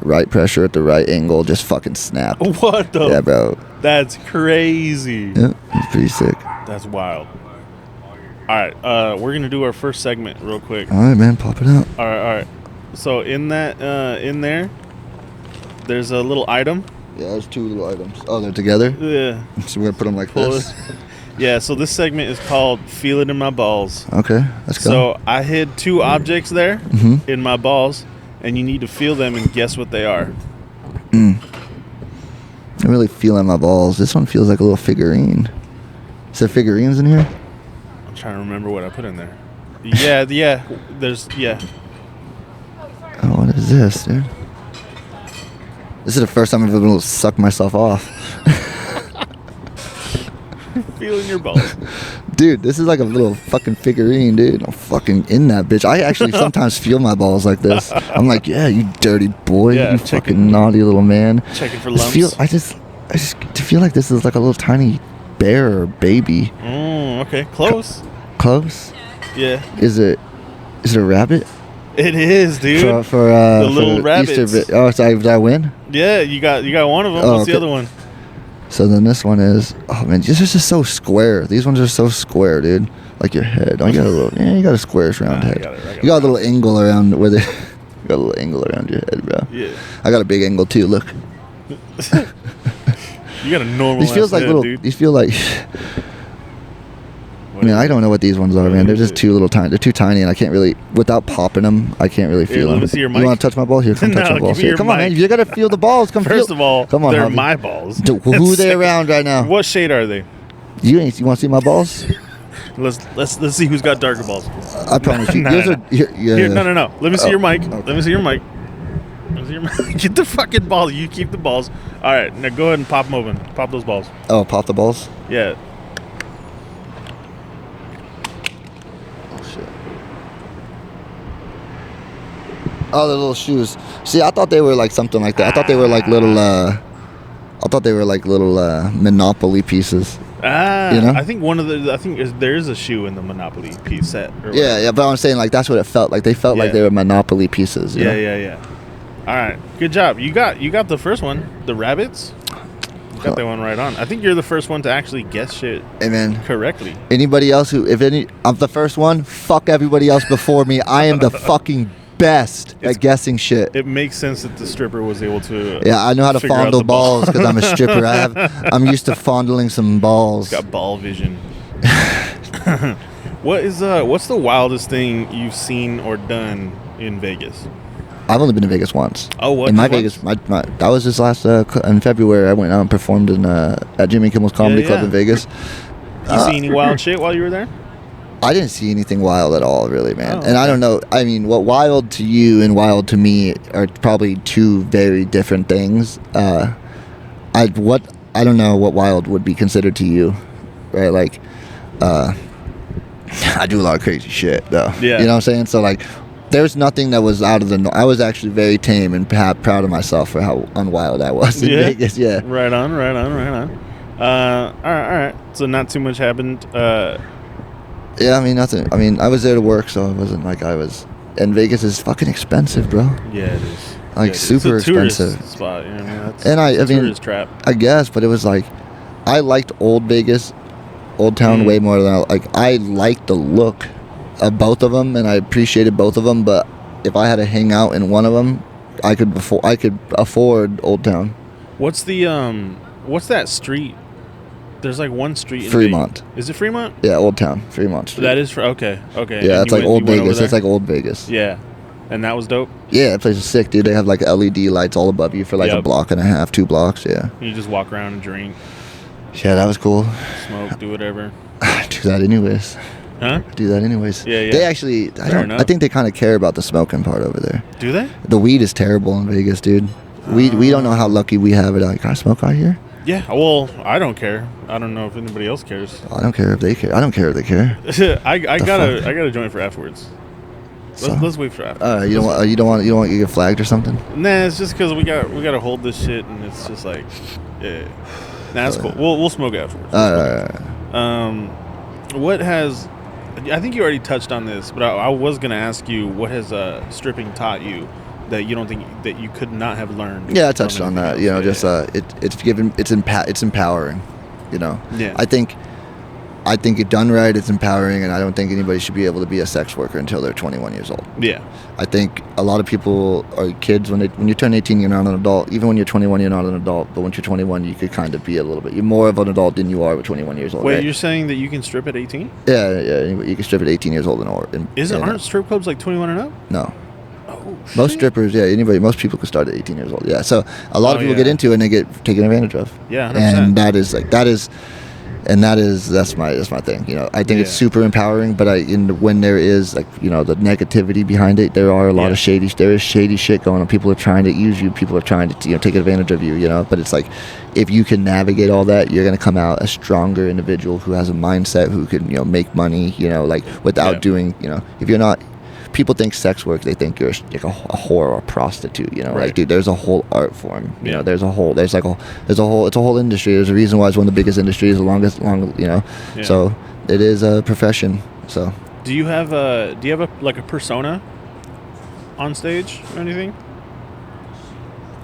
right pressure at the right angle just fucking snapped. What the? Yeah, bro. That's crazy. Yeah, it's pretty sick. That's wild. All right, we're gonna do our first segment real quick. All right, man, pop it up. All right. So in there, there's a little item. Yeah, there's two little items. Oh, they're together? Yeah. So we're going to put them like this? Yeah, so this segment is called Feel It in My Balls. Okay, let's go. So I hid two objects there in my balls, and you need to feel them and guess what they are. I'm really feeling my balls. This one feels like a little figurine. Is there figurines in here? I'm trying to remember what I put in there. Yeah, there's. Oh, what is this, dude? This is the first time I've ever been able to suck myself off. Feeling your balls. Dude, this is like a little fucking figurine, dude. I'm fucking in that bitch. I actually sometimes feel my balls like this. I'm like, yeah, you dirty boy. You fucking naughty little man. Checking for lumps. I just feel like this is like a little tiny bear or baby. Okay. Close. Close? Yeah. Is it a rabbit? It is, dude. For the little rabbits. Easter. Oh, so did I win? Yeah, you got one of them. What's the other one? So then this one is, oh man, this is just so square. These ones are so square, dude. Like your head. Oh, you got a squarish round head. You got a little angle around with it. You got a little angle around your head, bro. Yeah. I got a big angle too. Look. You got a normal. These feels like head, little. Dude. These feel like. Man, I don't know what these ones are, man. They're just too little tiny. They're too tiny, and I can't really, without popping them, I can't really feel them. Let me see your mic. You want to touch my ball? Here, come touch my balls. Here, come on, man. You gotta feel the balls. First of all, come on, they're Harvey. my balls. Who are they around right now? What shade are they? You want to see my balls? Let's see who's got darker balls. I promise you. No. Let me see your mic. Okay. Let me see your mic. Get the fucking ball. You keep the balls. All right, now go ahead and pop them open. Pop those balls. Oh, pop the balls? Yeah. Oh, shit. Oh, the little shoes. See, I thought they were like something like that. I thought they were like little. Monopoly pieces. You know? I think there is a shoe in the Monopoly piece set. Yeah, but I'm saying like that's what it felt like. They felt like they were Monopoly pieces. You know? Yeah. All right, good job. You got the first one, the rabbits. Got that one right on. I think you're the first one to actually guess shit correctly. Anybody else I'm the first one, fuck everybody else before me. I am the fucking best at guessing shit. It makes sense that the stripper was able to. Yeah, I know how to fondle balls because I'm a stripper. I'm used to fondling some balls. Got ball vision. What's the wildest thing you've seen or done in Vegas? I've only been to Vegas once. Oh, what? In my Vegas, that was just last in February. I went out and performed at Jimmy Kimmel's Comedy Club in Vegas. You see any wild shit while you were there? I didn't see anything wild at all, really, man. And I don't know. I mean, what wild to you and wild to me are probably two very different things. I don't know what wild would be considered to you, right? Like, I do a lot of crazy shit, though. Yeah. You know what I'm saying? So like. There's nothing that was out of the norm. I was actually very tame and proud of myself for how unwild I was in Vegas. Yeah. Right on. All right. So not too much happened. Yeah, I mean, nothing. I mean, I was there to work, so it wasn't like I was. And Vegas is fucking expensive, bro. Yeah, it is. Like, super expensive. Spot, you know what I mean? And I mean, tourist trap. I guess, but it was like, I liked old Vegas, Old Town way more than I liked the look of both of them, and I appreciated both of them. But if I had to hang out in one of them, I could afford Old Town. What's that street? There's like one street in Fremont. Is it Fremont? Yeah, Old Town, Fremont Street. That is okay. Yeah, it's like old Vegas. It's like old Vegas. Yeah, and that was dope. Yeah, that place is sick, dude. They have like LED lights all above you for like a block and a half, 2 blocks. Yeah. You just walk around and drink. Yeah, that was cool. Smoke, do whatever. Do that anyways. Huh? Do that anyways. Yeah. They actually, I think they kind of care about the smoking part over there. Do they? The weed is terrible in Vegas, dude. We don't know how lucky we have it. Like, can I smoke out here? Yeah. Well, I don't care. I don't know if anybody else cares. I don't care if they care. I don't care if they care. I got a joint for afterwards. Let's wait for afterwards. You don't want to get flagged or something? Nah, it's just because we got to hold this shit, and it's just like, yeah. Nah, that's cool. We'll smoke afterwards. What has? I think you already touched on this, but I was gonna ask you, what has stripping taught you that you don't think that you could not have learned? Yeah, I touched on that. You know, it's empowering. You know. Yeah. I think it done right, it's empowering, and I don't think anybody should be able to be a sex worker until they're 21 years old. Yeah. I think a lot of people are kids when you turn 18, you're not an adult. Even when you're 21, you're not an adult. But once you're 21, you could kind of be a little bit. You're more of an adult than you are at 21 years old. Wait, right? You're saying that you can strip at 18? Yeah. You can strip at 18 years old aren't strip clubs like 21 and up? No. Oh, shit. Most strippers, most people could start at 18 years old. Yeah. So a lot of people get into it and they get taken advantage of. Yeah, 100%. And that's my thing. You know, I think it's super empowering, but when there is like, you know, the negativity behind it, there are a lot of shady shit going on. People are trying to use you. People are trying to, you know, take advantage of you. You know, but it's like, if you can navigate all that, you're gonna come out a stronger individual who has a mindset, who can, you know, make money. You know, like without doing, you know, if you're not. People think sex work, they think you're like a whore or a prostitute, you know, like, dude, there's a whole art form, you know, it's a whole industry. There's a reason why it's one of the biggest industries, you know, so it is a profession. So do you have a persona on stage or anything?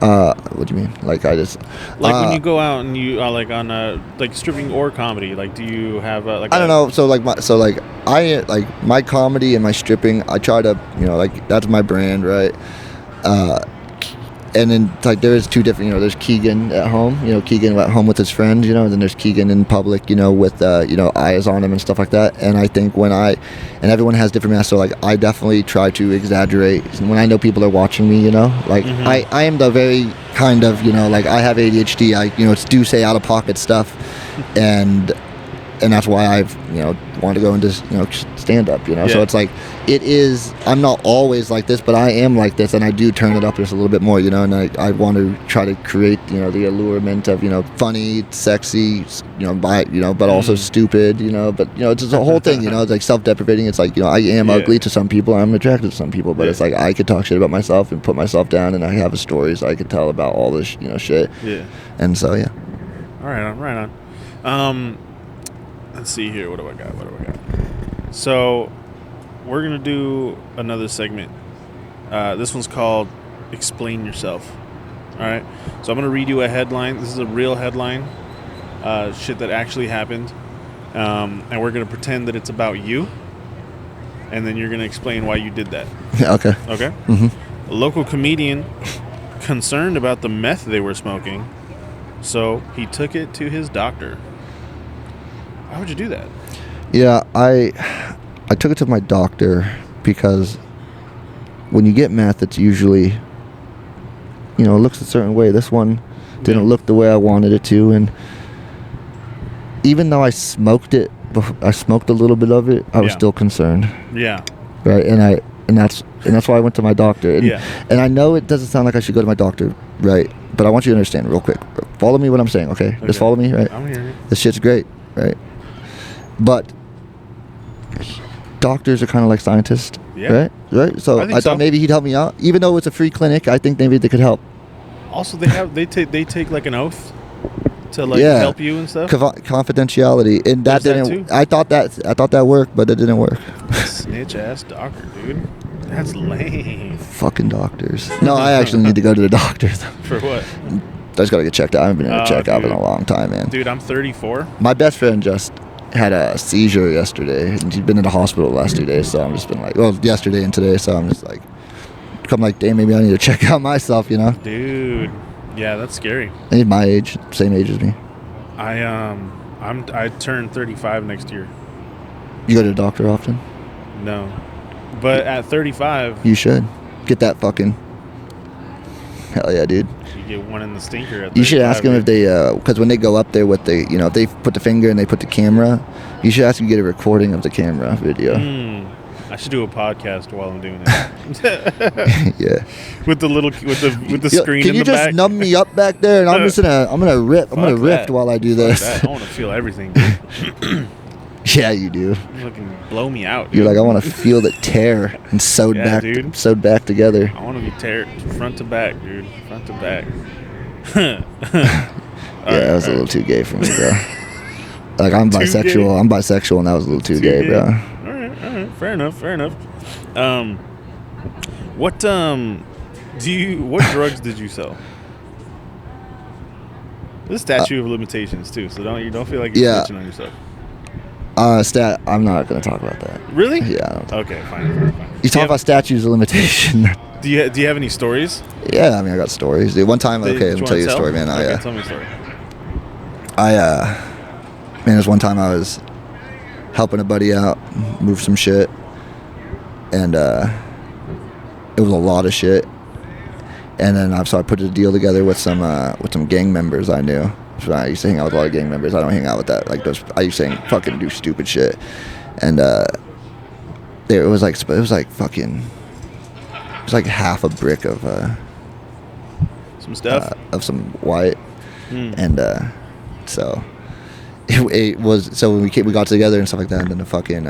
What do you mean? Like, I just when you go out and you are like on like stripping or comedy, like, do you have I don't know. So my comedy and my stripping, I try to, you know, like, that's my brand, right? And then like there is two different, you know, there's Keegan at home, you know, Keegan at home with his friends, you know, and then there's Keegan in public, you know, with you know, eyes on him and stuff like that. And I think and everyone has different masks, so like I definitely try to exaggerate when I know people are watching me, you know, like I am the very kind of, you know, like, I have ADHD, I, you know, do say out of pocket stuff, and and that's why I've wanted to go into stand up. So it's like I'm not always like this, but I am like this, and I do turn it up just a little bit more. And I want to try to create the allurement of funny, sexy, but also stupid. But it's just a whole thing. It's like self-deprecating. It's like I am ugly to some people, I'm attracted to some people, but it's like I could talk shit about myself and put myself down, and I have a story so I could tell about all this shit. Yeah. And so right on. Let's see here. What do I got? So, we're going to do another segment. This one's called Explain Yourself. All right? So, I'm going to read you a headline. This is a real headline. Shit that actually happened. And we're going to pretend that it's about you. And then you're going to explain why you did that. Yeah, okay. Okay? Mm-hmm. A local comedian concerned about the meth they were smoking, so he took it to his doctor. Why would you do that? Yeah, I took it to my doctor because when you get meth, it's usually, it looks a certain way. This one didn't look the way I wanted it to, and even though I smoked a little bit of it, I was still concerned. Yeah. Right, and that's why I went to my doctor. And I know it doesn't sound like I should go to my doctor, right? But I want you to understand real quick. Follow me what I'm saying, okay? Just follow me, right? I'm hearing it. This shit's great, right? But doctors are kind of like scientists, right? So I thought maybe he'd help me out, even though it's a free clinic. I think maybe they could help. Also, they take like an oath to help you and stuff. Confidentiality, and that didn't. Too? I thought that worked, but it didn't work. Snitch ass doctor, dude. That's lame. Fucking doctors. No, I actually need to go to the doctor. For what? I just gotta get checked out. I haven't been in a checkup in a long time, man. Dude, I'm 34. My best friend just had a seizure yesterday, and he's been in the hospital the last 2 days. So I'm just been like, yesterday and today. So I'm just like, damn, maybe I need to check out myself, Dude, yeah, that's scary. And he's my age, same age as me. I turn 35 next year. You go to the doctor often? No, but at 35, you should get that fucking. Hell yeah, dude. You get one in the stinker. At you should ask them if they, because when they go up there with the, if they put the finger and they put the camera, you should ask them to get a recording of the camera video. I should do a podcast while I'm doing it. Yeah. With the screen can in you the just back. numb me up back there, and I'm gonna rip while I do this. I want to feel everything, dude. Yeah, you do. Fucking blow me out, dude. You're like, I want to feel the tear and sewed back together. I want to be tear front to back, dude. Front to back. That was a little too gay for me, bro. Like, I'm bisexual. I'm bisexual, and that was a little too gay, bro. All right. Fair enough. What drugs did you sell? There's a statute of limitations too, so don't feel like you're snitching on yourself. I'm not going to talk about that. Really? Yeah. Okay, fine. You talk about statutes of limitation. Do you have any stories? Yeah, I mean, I got stories. Dude, one time, let me tell you a story, man. Tell me a story. There's one time I was helping a buddy out, move some shit, and it was a lot of shit. And then I put a deal together with some gang members I knew. So I used to hang out with a lot of gang members. I don't hang out with that. I used to fucking do stupid shit. And it was like half a brick of some stuff of some white. And so it was. So when we got together and stuff like that, and then the fucking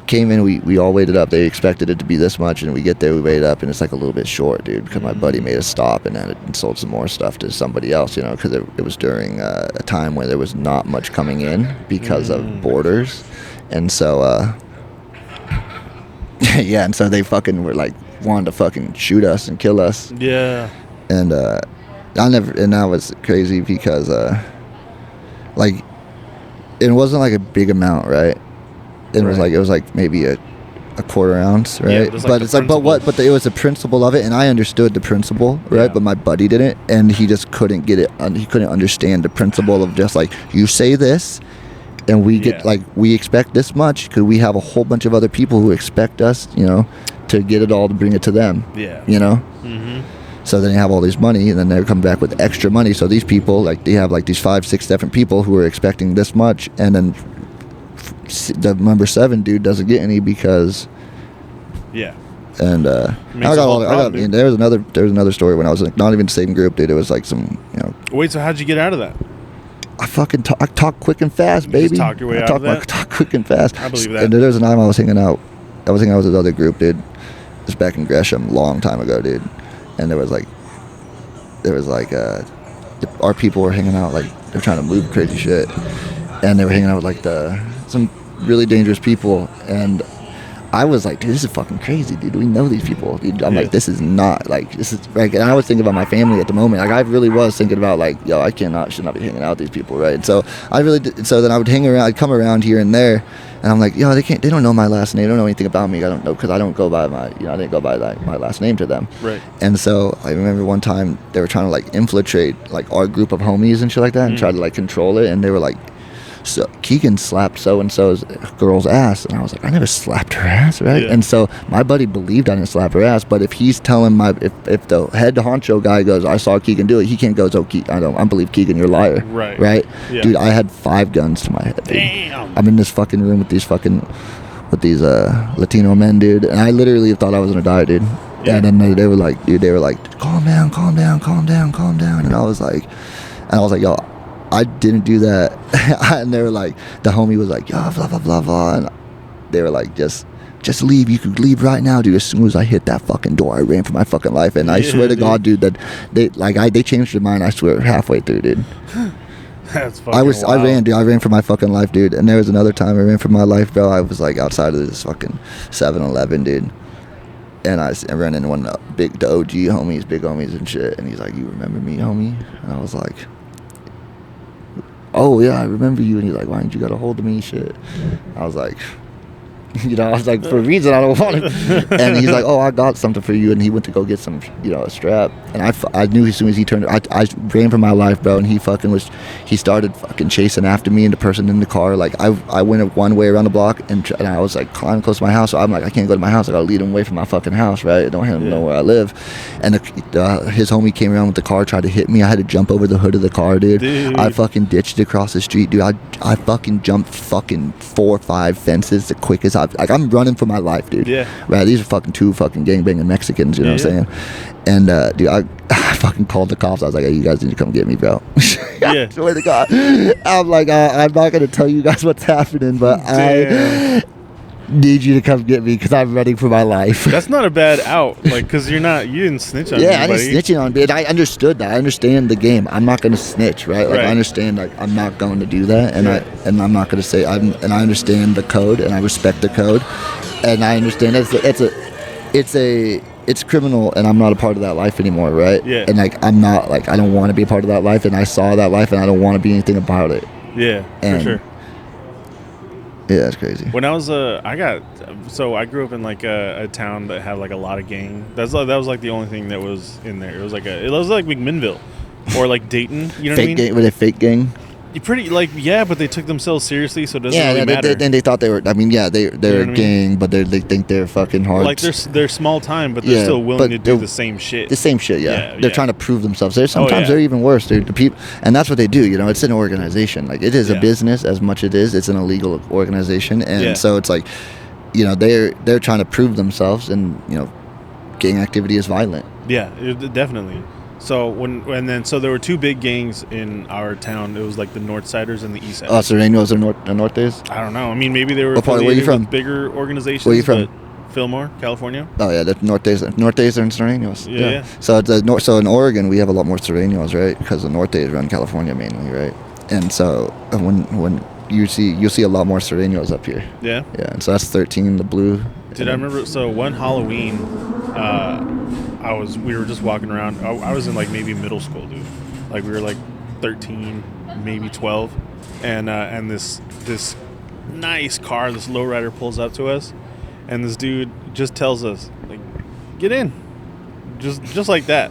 came in, we all weighed it up. They expected it to be this much, and we get there, we weighed it up, and it's like a little bit short, dude, because my buddy made us stop and then sold some more stuff to somebody else, because it was during a time where there was not much coming in because of borders. And so yeah, and so they fucking were like wanted to fucking shoot us and kill us. Yeah. And that was crazy because like it wasn't like a big amount, right? It was like maybe a quarter ounce, right? Yeah, but it's like, but it was the principle of it, and I understood the principle, right? Yeah. But my buddy didn't, and he just couldn't get it. He couldn't understand the principle of just like, you say this, and we get we expect this much because we have a whole bunch of other people who expect us, to get it all to bring it to them. Yeah. Mm-hmm. So then they have all this money, and then they're coming back with extra money. So these people, like, they have like these 5-6 different people who are expecting this much, and then the number 7 dude doesn't get any because. Yeah. And there was another story when I was not even the same group, dude. It was like some, Wait, so how'd you get out of that? I fucking talk quick and fast, baby. You just talk your way out of that? I talk quick and fast. I believe that. And there was a time I was hanging out. I was hanging out with another group, dude. It was back in Gresham, long time ago, dude. And there was like, our people were hanging out, like, they're trying to move crazy shit. And they were hanging out with like some really dangerous people. And I was like, dude, this is fucking crazy, dude. We know these people, dude. I'm like, this is not, like, this is, like, and I was thinking about my family at the moment. Like, I really was thinking about, like, yo, I should not be hanging out with these people, right? And so I really did, so then I would I'd come around here and there, and I'm like, yo, they don't know my last name. They don't know anything about me. I don't know, because I don't go by I didn't go by, like, my last name to them. Right. And so I remember one time they were trying to, like, infiltrate, like, our group of homies and shit like that, and try to, like, control it, and they were like, so Keegan slapped so-and-so's girl's ass. And I was like, I never slapped her ass, right? Yeah. And so my buddy believed I didn't slap her ass, but if he's telling if the head honcho guy goes, I saw Keegan do it, he can't go, oh, I believe Keegan, you're a liar. Right? Yeah. Dude, I had 5 guns to my head, dude. Damn. I'm in this fucking room with these Latino men, dude, and I literally thought I was gonna die, dude. Yeah. And then they were like, calm down. And I was like, yo, I didn't do that. And they were like, the homie was like, yo, blah, blah, blah, blah. And they were like, just leave. You could leave right now, dude. As soon as I hit that fucking door, I ran for my fucking life. And I swear to God, dude, that they changed their mind, I swear, halfway through, dude. That's fucking wild. I ran, dude. I ran for my fucking life, dude. And there was another time I ran for my life, bro. I was like outside of this fucking 7-Eleven, dude. And I ran into one of the OG homies, big homies and shit. And he's like, you remember me, homie? And I was like, oh yeah, I remember you. And he's like, why didn't you got a hold of me, shit? I was like, I was like, for a reason I don't want it. And he's like, oh, I got something for you. And he went to go get some, a strap. And I knew as soon as he turned, I ran for my life, bro. And he started fucking chasing after me and the person in the car. Like, I went one way around the block and I was like climbing close to my house. So I'm like, I can't go to my house. I gotta lead him away from my fucking house, right? I don't have him know where I live. And his homie came around with the car, tried to hit me. I had to jump over the hood of the car, dude. I fucking ditched across the street, dude. I fucking jumped fucking 4 or 5 fences the quickest I'm running for my life, dude. Yeah. Right. These are fucking 2 fucking gangbanging Mexicans, you know what I'm saying? And dude, I fucking called the cops. I was like, hey, you guys need to come get me, bro. Yeah. Swear to God. I'm like, I'm not gonna tell you guys what's happening, but I need you to come get me because I'm running for my life. That's not a bad out, like, because you didn't snitch on anybody. I didn't snitch on it. I understood that. I understand the game. I'm not going to snitch, right? Like, I understand, like, I'm not going to do that, and I'm not going to say, and I understand the code, and I respect the code, and I understand it's criminal, and I'm not a part of that life anymore, right? Yeah. And, like, I'm not, like, I don't want to be a part of that life, and I saw that life, and I don't want to be anything about it. Yeah, for sure. Yeah, that's crazy. When I was I grew up in like a town that had like a lot of gang. That was like the only thing that was in there. It was like McMinnville or like Dayton. You know what I mean? Gang, were they fake gang? Pretty but they took themselves seriously, so it doesn't really matter. And they thought they were. I mean, they're a gang, but they think they're fucking hard. Like they're small time, but they're still willing to do the same shit. The same shit, They're trying to prove themselves. Sometimes they're even worse, dude. The people, and that's what they do. It's an organization. Like, it is a business as much as it's an illegal organization, and so it's like, they're trying to prove themselves, and gang activity is violent. Yeah, definitely. So so there were 2 big gangs in our town. It was like the North Siders and the East Siders. Oh, Serranos and Nortes? I don't know. I mean, maybe they were where you from? With bigger organizations. Where you from? Fillmore, California. Oh yeah, the Nortes and Serranos. Yeah. So in Oregon we have a lot more Serranos, right? Because the Nortes run California mainly, right? And so when you'll see a lot more Serranos up here. Yeah. Yeah, and so that's 13, the blue. Dude, I remember. So one Halloween, we were just walking around. I was in like maybe middle school, dude. Like, we were like 13, maybe 12, and this nice car, this lowrider pulls up to us, and this dude just tells us, like, get in, just like that.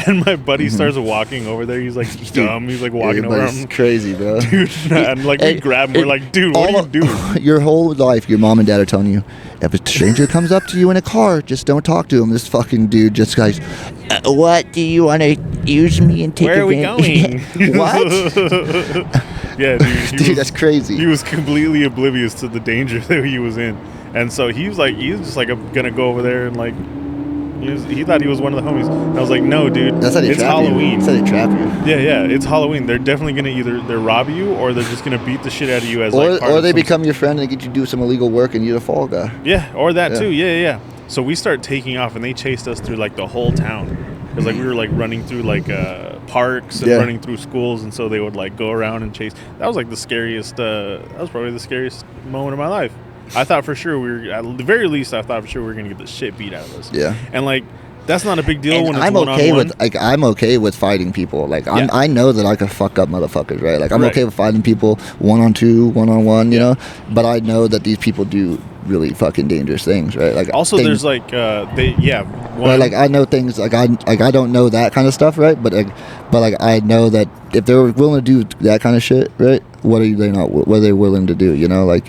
And my buddy starts walking over there. He's like dumb. He's like walking over. I'm crazy, bro. Dude, and like we grab him. We're like, dude, what are you doing? Your whole life, your mom and dad are telling you, if a stranger comes up to you in a car, just don't talk to him. This fucking dude just goes, what, do you want to use me and take Where are we going? What? Yeah, dude, that's crazy. He was completely oblivious to the danger that he was in. And so he was just like gonna go over there and like he thought he was one of the homies. And I was like, no, dude, that's how they it's trap Halloween. You. That's how they trap you. Yeah, it's Halloween. They're definitely gonna either rob you or they're just gonna beat the shit out of you as or they become your friend and get you to do some illegal work and you're the fall guy. Yeah, or that too. Yeah. So we start taking off and they chased us through like the whole town. Because like we were like running through like parks and running through schools, and so they would like go around and chase. That was like the scariest. That was probably the scariest moment of my life. I thought for sure at the very least, I thought for sure we were gonna get the shit beat out of us. Yeah. And like that's not a big deal and when it's I'm one-on-one. okay with I'm okay with fighting people. Like I know that I can fuck up motherfuckers, right? Like I'm okay with fighting people 1-on-2, 1-on-1, you know. But I know that these people do really fucking dangerous things, right? Like also there's like But like I know things like I don't know that kind of stuff, right? But I know that if they're willing to do that kind of shit, right? What are they willing to do? You know, like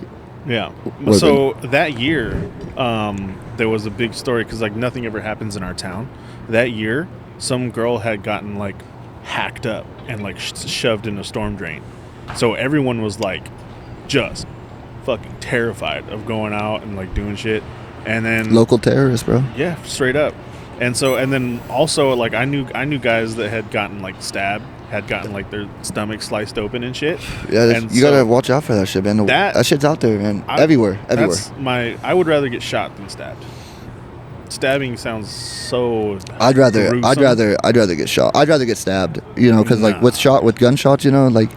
So that year, there was a big story because like nothing ever happens in our town. That year, some girl had gotten like hacked up and like shoved in a storm drain. So everyone was like just fucking terrified of going out and like doing shit. And then local terrorists, bro. Yeah, straight up. And then also like I knew guys that had gotten like stabbed, had gotten like their stomach sliced open and shit. Yeah, and you gotta watch out for that shit, man. That shit's out there, man. Everywhere. I would rather get shot than stabbed. Stabbing sounds so. I'd rather get shot. I'd rather get stabbed. You know, because like with gunshots, you know, like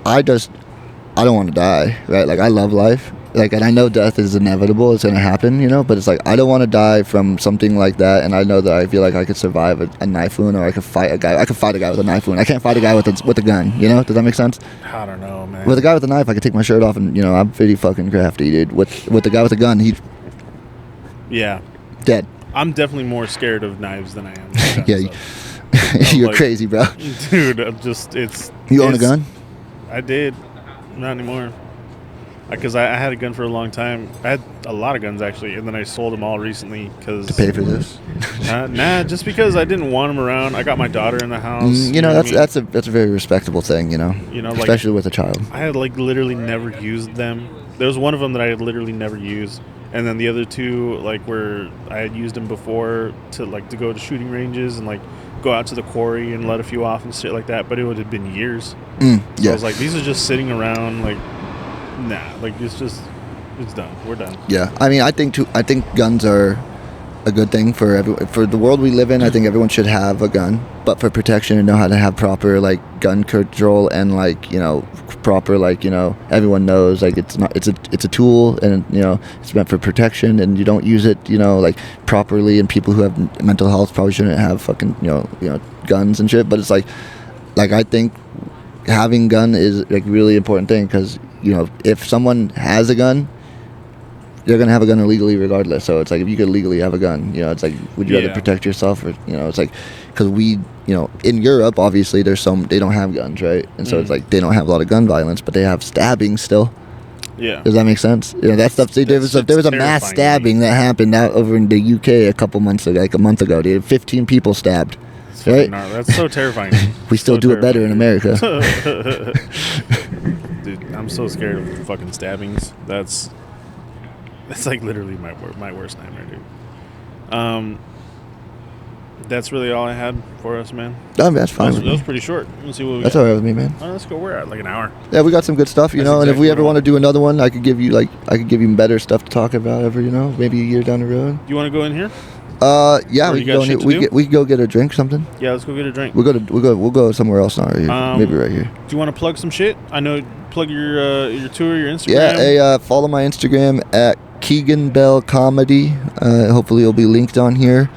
I don't want to die, right? Like I love life. Like, and I know death is inevitable. It's going to happen, you know, but it's like, I don't want to die from something like that. And I know that I feel like I could survive a knife wound, or I could fight a guy. I could fight a guy with a knife wound. I can't fight a guy with a gun, you know? Does that make sense? I don't know, man. With a guy with a knife, I could take my shirt off and, you know, I'm pretty fucking crafty, dude. With the guy with a gun, he's dead. I'm definitely more scared of knives than I am of guns, You're like, crazy, bro. Dude, You own a gun? I did. Not anymore. Because I had a gun for a long time. I had a lot of guns, actually, and then I sold them all recently. To pay for this? Nah, just because I didn't want them around. I got my daughter in the house. You know, that's a very respectable thing, you know, especially with a child. I had, like, literally never used them. There was one of them that I had literally never used, and then the other two, like, where I had used them before to go to shooting ranges and, like, go out to the quarry and let a few off and shit like that, but it would have been years. So I was like, these are just sitting around, like, nah, like it's done. We're done. Yeah, I mean, I think guns are a good thing for the world we live in. I think everyone should have a gun, but for protection and know how to have proper like gun control and like, you know, proper like, you know, everyone knows like it's a tool, and you know it's meant for protection, and you don't use it, you know, like properly, and people who have mental health probably shouldn't have fucking you know guns and shit. But it's like I think having gun is like really important thing, because you know, if someone has a gun, they're gonna have a gun illegally regardless. So it's like, if you could legally have a gun, you know, it's like, would you rather protect yourself, or you know, it's like, because we, you know, in Europe obviously they don't have guns, right? And so it's like they don't have a lot of gun violence, but they have stabbing still. Yeah. Does that make sense? You know, that stuff. There was a mass stabbing that happened out over in the UK a month ago. They had 15 people stabbed. Right? That's so terrifying. We still do it better in America. Dude, I'm so scared of fucking stabbings. That's like literally my worst nightmare, dude. That's really all I had for us, man. That's fine. That was pretty short. Let's see what we got. That's all right with me, man. Let's go. We're at like an hour. Yeah, we got some good stuff, you know. And if we ever want to do another one, I could give you better stuff to talk about. You know, maybe a year down the road. You want to go in here? Yeah, we could go get a drink or something. Yeah, let's go get a drink. We'll go somewhere else now. Right here. Maybe right here. Do you want to plug some shit? I know. Plug your tour, your Instagram. Yeah, follow my Instagram at Keegan Bell Comedy. Hopefully it'll be linked on here.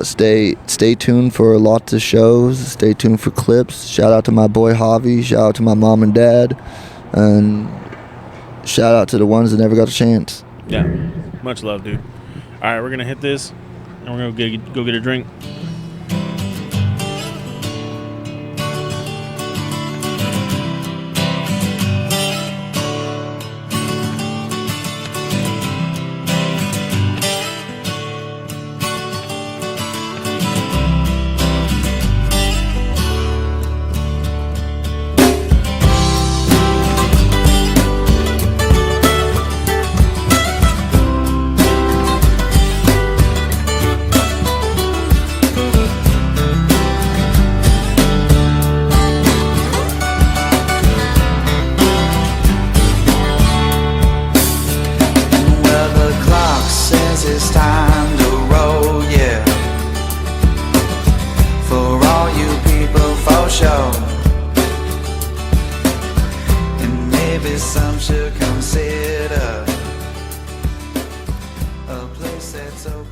Stay tuned for lots of shows. Stay tuned for clips. Shout out to my boy Javi. Shout out to my mom and dad, and shout out to the ones that never got a chance. Yeah, much love, dude. All right, we're gonna hit this, and we're gonna go get a drink. so